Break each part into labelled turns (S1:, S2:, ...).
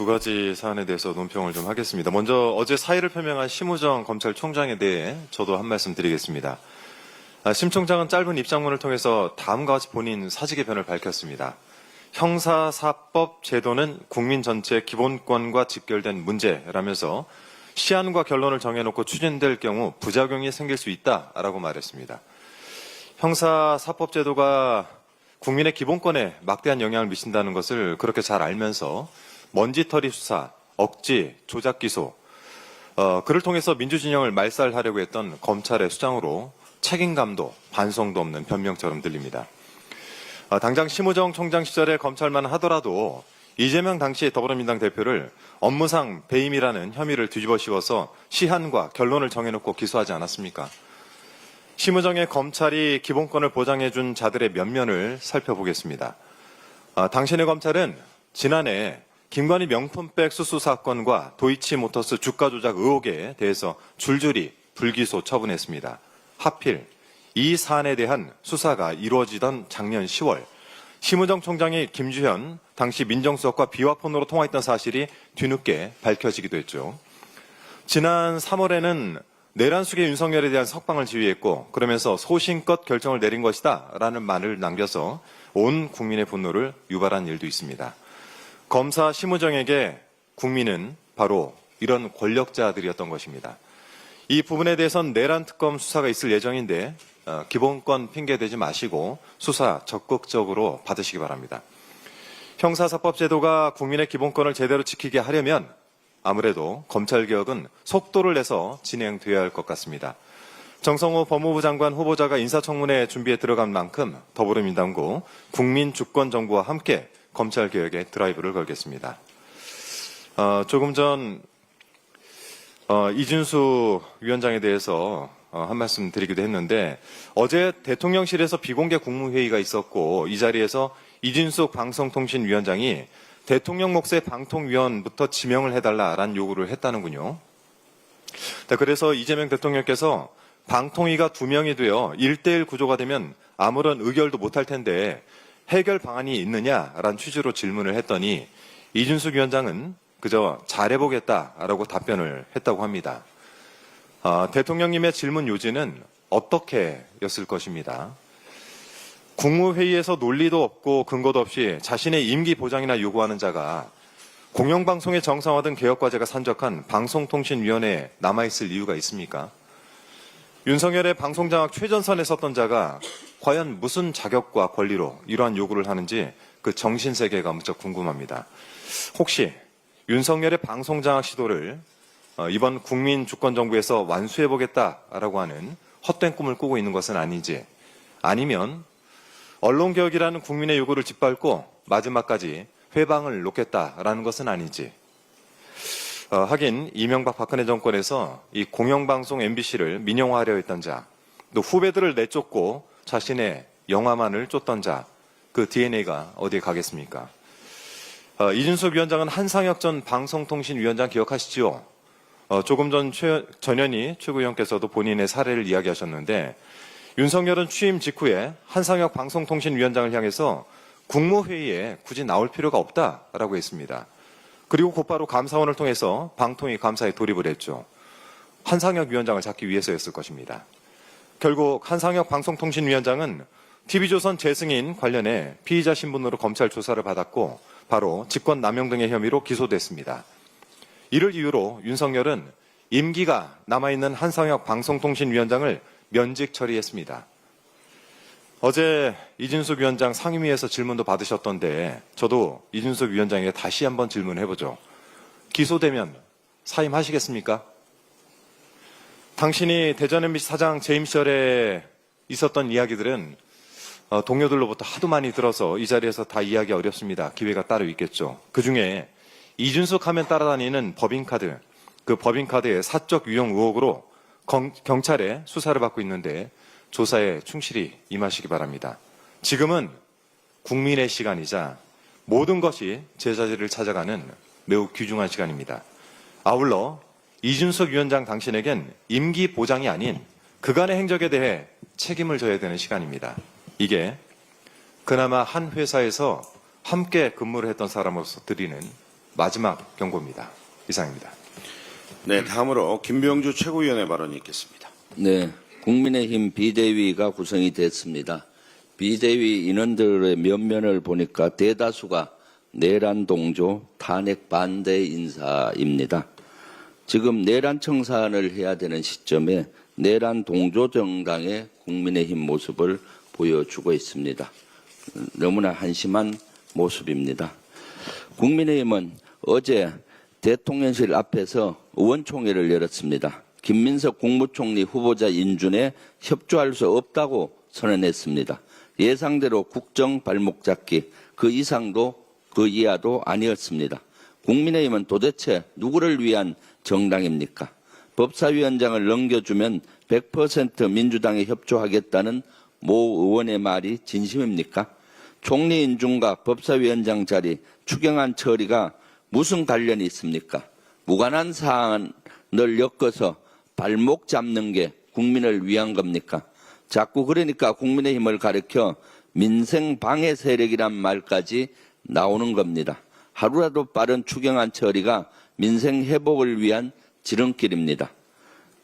S1: 두 가지 사안에 대해서 논평을 좀 하겠습니다. 먼저 어제 사의를 표명한 심우정 검찰총장에 대해 저도 한 말씀 드리겠습니다. 심 총장은 짧은 입장문을 통해서 다음과 같이 본인 사직의 변을 밝혔습니다. 형사사법 제도는 국민 전체의 기본권과 직결된 문제라면서 시한과 결론을 정해놓고 추진될 경우 부작용이 생길 수 있다라고 말했습니다. 형사사법 제도가 국민의 기본권에 막대한 영향을 미친다는 것을 그렇게 잘 알면서 먼지털이 수사, 억지, 조작 기소, 그를 통해서 민주진영을 말살하려고 했던 검찰의 수장으로 책임감도 반성도 없는 변명처럼 들립니다. 당장 심우정 총장 시절에 검찰만 하더라도 이재명 당시 더불어민주당 대표를 업무상 배임이라는 혐의를 뒤집어 씌워서 시한과 결론을 정해놓고 기소하지 않았습니까? 심우정의 검찰이 기본권을 보장해준 자들의 면면을 살펴보겠습니다. 당신의 검찰은 지난해 김건희 명품백 수수 사건과 도이치모터스 주가 조작 의혹에 대해서 줄줄이 불기소 처분했습니다. 하필 이 사안에 대한 수사가 이루어지던 작년 10월 심우정 총장이 김주현 당시 민정수석과 비화폰으로 통화했던 사실이 뒤늦게 밝혀지기도 했죠. 지난 3월에는 내란숙의 윤석열에 대한 석방을 지휘했고 그러면서 소신껏 결정을 내린 것이다 라는 말을 남겨서 온 국민의 분노를 유발한 일도 있습니다. 검사 심우정에게 국민은 바로 이런 권력자들이었던 것입니다. 이 부분에 대해선 내란 특검 수사가 있을 예정인데 기본권 핑계대지 마시고 수사 적극적으로 받으시기 바랍니다. 형사사법 제도가 국민의 기본권을 제대로 지키게 하려면 아무래도 검찰개혁은 속도를 내서 진행돼야 할 것 같습니다. 정성호 법무부 장관 후보자가 인사청문회 준비에 들어간 만큼 더불어민주당고 국민주권정부와 함께 검찰개혁에 드라이브를 걸겠습니다. 조금 전 이준수 위원장에 대해서 한 말씀 드리기도 했는데 어제 대통령실에서 비공개 국무회의가 있었고 이 자리에서 이준숙 방송통신위원장이 대통령 몫의 방통위원부터 지명을 해달라라는 요구를 했다는군요. 그래서 이재명 대통령께서 방통위가 2명이 되어 1대1 구조가 되면 아무런 의결도 못할 텐데 해결 방안이 있느냐라는 취지로 질문을 했더니 이준숙 위원장은 그저 잘해보겠다라고 답변을 했다고 합니다. 대통령님의 질문 요지는 어떻게였을 것입니다. 국무회의에서 논리도 없고 근거도 없이 자신의 임기 보장이나 요구하는 자가 공영방송의 정상화 등 개혁과제가 산적한 방송통신위원회에 남아있을 이유가 있습니까? 윤석열의 방송장악 최전선에 섰던 자가 과연 무슨 자격과 권리로 이러한 요구를 하는지 그 정신세계가 무척 궁금합니다. 혹시 윤석열의 방송장악 시도를 이번 국민주권정부에서 완수해보겠다라고 하는 헛된 꿈을 꾸고 있는 것은 아닌지, 아니면 언론개혁이라는 국민의 요구를 짓밟고 마지막까지 회방을 놓겠다라는 것은 아닌지. 하긴 이명박 박근혜 정권에서 이 공영방송 MBC를 민영화하려 했던 자, 또 후배들을 내쫓고 자신의 영화만을 쫓던 자, 그 DNA가 어디에 가겠습니까? 이준석 위원장은 한상혁 전 방송통신위원장 기억하시죠? 조금 전 전현희 최고위원께서도 본인의 사례를 이야기하셨는데 윤석열은 취임 직후에 한상혁 방송통신위원장을 향해서 국무회의에 굳이 나올 필요가 없다라고 했습니다. 그리고 곧바로 감사원을 통해서 방통위 감사에 돌입을 했죠. 한상혁 위원장을 잡기 위해서였을 것입니다. 결국 한상혁 방송통신위원장은 TV조선 재승인 관련해 피의자 신분으로 검찰 조사를 받았고 바로 직권남용 등의 혐의로 기소됐습니다. 이를 이유로 윤석열은 임기가 남아있는 한상혁 방송통신위원장을 면직 처리했습니다. 어제 이준숙 위원장 상임위에서 질문도 받으셨던데 저도 이준숙 위원장에게 다시 한번 질문해보죠. 기소되면 사임하시겠습니까? 당신이 대전 MBC 사장 재임 시절에 있었던 이야기들은 동료들로부터 하도 많이 들어서 이 자리에서 다 이야기 어렵습니다. 기회가 따로 있겠죠. 그중에 이준숙 하면 따라다니는 법인카드, 그 법인카드의 사적 유용 의혹으로 경찰에 수사를 받고 있는데 조사에 충실히 임하시기 바랍니다. 지금은 국민의 시간이자 모든 것이 제자리를 찾아가는 매우 귀중한 시간입니다. 아울러 이준석 위원장 당신에겐 임기 보장이 아닌 그간의 행적에 대해 책임을 져야 되는 시간입니다. 이게 그나마 한 회사에서 함께 근무를 했던 사람으로서 드리는 마지막 경고입니다. 이상입니다.
S2: 네, 다음으로 김병주 최고위원의 발언이 있겠습니다.
S3: 네, 국민의힘 비대위가 구성이 됐습니다. 비대위 인원들의 면면을 보니까 대다수가 내란 동조, 탄핵 반대 인사입니다. 지금 내란 청산을 해야 되는 시점에 내란 동조 정당의 국민의힘 모습을 보여주고 있습니다. 너무나 한심한 모습입니다. 국민의힘은 어제 대통령실 앞에서 의원총회를 열었습니다. 김민석 국무총리 후보자 인준에 협조할 수 없다고 선언했습니다. 예상대로 국정 발목 잡기, 그 이상도 그 이하도 아니었습니다. 국민의힘은 도대체 누구를 위한 정당입니까? 법사위원장을 넘겨주면 100% 민주당에 협조하겠다는 모 의원의 말이 진심입니까? 총리 인준과 법사위원장 자리, 추경안 처리가 무슨 관련이 있습니까? 무관한 사안을 엮어서 발목 잡는 게 국민을 위한 겁니까? 자꾸 그러니까 국민의힘을 가리켜 민생 방해 세력이란 말까지 나오는 겁니다. 하루라도 빠른 추경안 처리가 민생 회복을 위한 지름길입니다.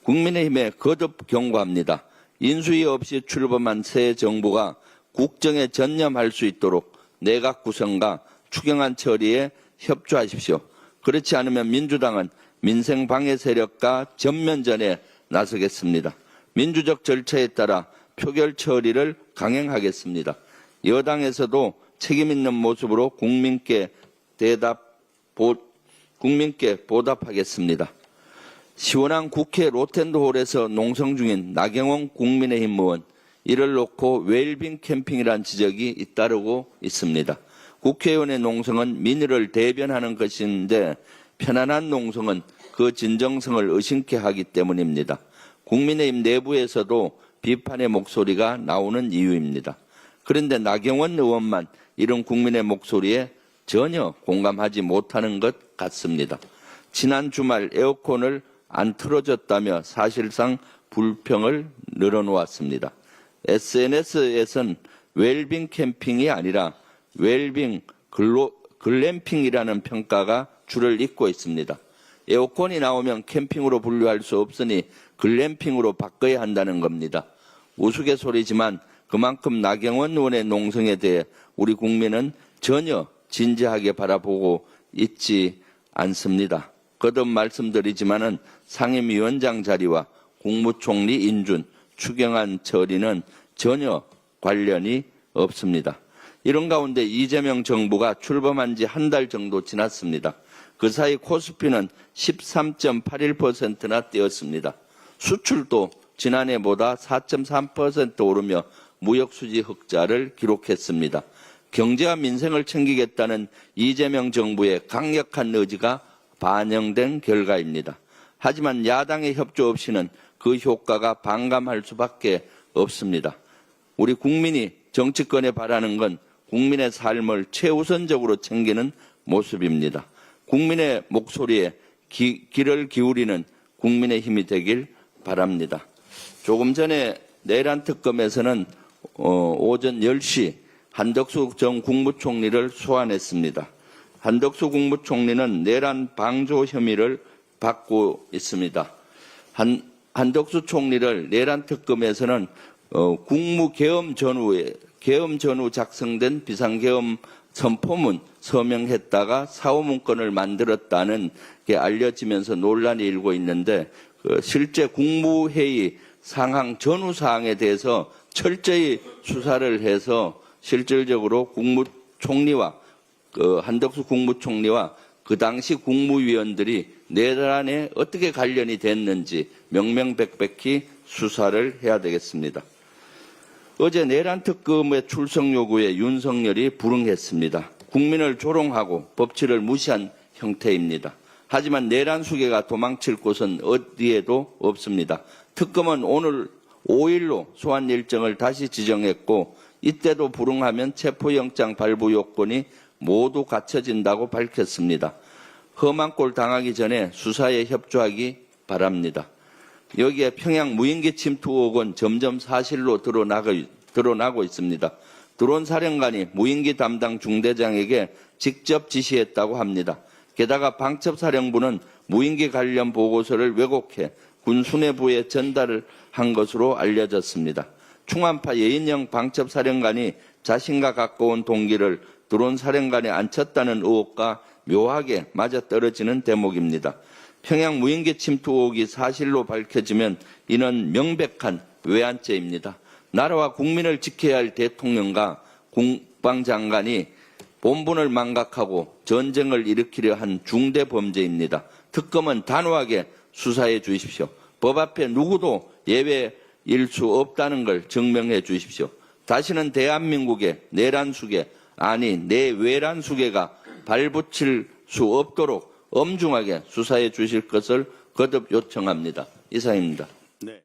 S3: 국민의힘에 거듭 경고합니다. 인수위 없이 출범한 새 정부가 국정에 전념할 수 있도록 내각 구성과 추경안 처리에 협조하십시오. 그렇지 않으면 민주당은 민생 방해 세력과 전면전에 나서겠습니다. 민주적 절차에 따라 표결 처리를 강행하겠습니다. 여당에서도 책임 있는 모습으로 국민께 보답하겠습니다. 시원한 국회 로텐드홀에서 농성 중인 나경원 국민의힘 의원, 이를 놓고 웰빙 캠핑이란 지적이 잇따르고 있습니다. 국회의원의 농성은 민의를 대변하는 것인데 편안한 농성은 그 진정성을 의심케 하기 때문입니다. 국민의힘 내부에서도 비판의 목소리가 나오는 이유입니다. 그런데 나경원 의원만 이런 국민의 목소리에 전혀 공감하지 못하는 것 같습니다. 지난 주말 에어컨을 안 틀어줬다며 사실상 불평을 늘어놓았습니다. SNS에선 웰빙 캠핑이 아니라 웰빙 글램핑이라는 평가가 줄을 잇고 있습니다. 에어컨이 나오면 캠핑으로 분류할 수 없으니 글램핑으로 바꿔야 한다는 겁니다. 우스갯소리지만 그만큼 나경원 의원의 농성에 대해 우리 국민은 전혀 진지하게 바라보고 있지 않습니다. 거듭 말씀드리지만은 상임위원장 자리와 국무총리 인준, 추경안 처리는 전혀 관련이 없습니다. 이런 가운데 이재명 정부가 출범한 지 한 달 정도 지났습니다. 그 사이 코스피는 13.81%나 뛰었습니다. 수출도 지난해보다 4.3% 오르며 무역수지 흑자를 기록했습니다. 경제와 민생을 챙기겠다는 이재명 정부의 강력한 의지가 반영된 결과입니다. 하지만 야당의 협조 없이는 그 효과가 반감할 수밖에 없습니다. 우리 국민이 정치권에 바라는 건 국민의 삶을 최우선적으로 챙기는 모습입니다. 국민의 목소리에 귀를 기울이는 국민의 힘이 되길 바랍니다. 조금 전에 내란 특검에서는 오전 10시 한덕수 전 국무총리를 소환했습니다. 한덕수 국무총리는 내란 방조 혐의를 받고 있습니다. 한덕수 총리를 내란 특검에서는 국무계엄 전후 작성된 비상계엄 선포문 서명했다가 사후문건을 만들었다는 게 알려지면서 논란이 일고 있는데 실제 국무회의 상황 전후 사항에 대해서 철저히 수사를 해서 실질적으로 국무총리와 한덕수 국무총리와 그 당시 국무위원들이 내란에 어떻게 관련이 됐는지 명명백백히 수사를 해야 되겠습니다. 어제 내란 특검의 출석 요구에 윤석열이 불응했습니다. 국민을 조롱하고 법치를 무시한 형태입니다. 하지만 내란 수괴가 도망칠 곳은 어디에도 없습니다. 특검은 오늘 5일로 소환 일정을 다시 지정했고 이때도 불응하면 체포영장 발부 요건이 모두 갖춰진다고 밝혔습니다. 험한 꼴 당하기 전에 수사에 협조하기 바랍니다. 여기에 평양 무인기 침투 의혹은 점점 사실로 드러나고 있습니다. 드론 사령관이 무인기 담당 중대장에게 직접 지시했다고 합니다. 게다가 방첩사령부는 무인기 관련 보고서를 왜곡해 군 수뇌부에 전달을 한 것으로 알려졌습니다. 충암파 예인영 방첩사령관이 자신과 가까운 동기를 드론 사령관에 앉혔다는 의혹과 묘하게 맞아떨어지는 대목입니다. 평양 무인기 침투 의혹이 사실로 밝혀지면 이는 명백한 외환죄입니다. 나라와 국민을 지켜야 할 대통령과 국방장관이 본분을 망각하고 전쟁을 일으키려 한 중대 범죄입니다. 특검은 단호하게 수사해 주십시오. 법 앞에 누구도 예외일 수 없다는 걸 증명해 주십시오. 다시는 대한민국의 내란수계, 아니 내외란수계가 발붙일 수 없도록 엄중하게 수사해 주실 것을 거듭 요청합니다. 이상입니다.
S2: 네.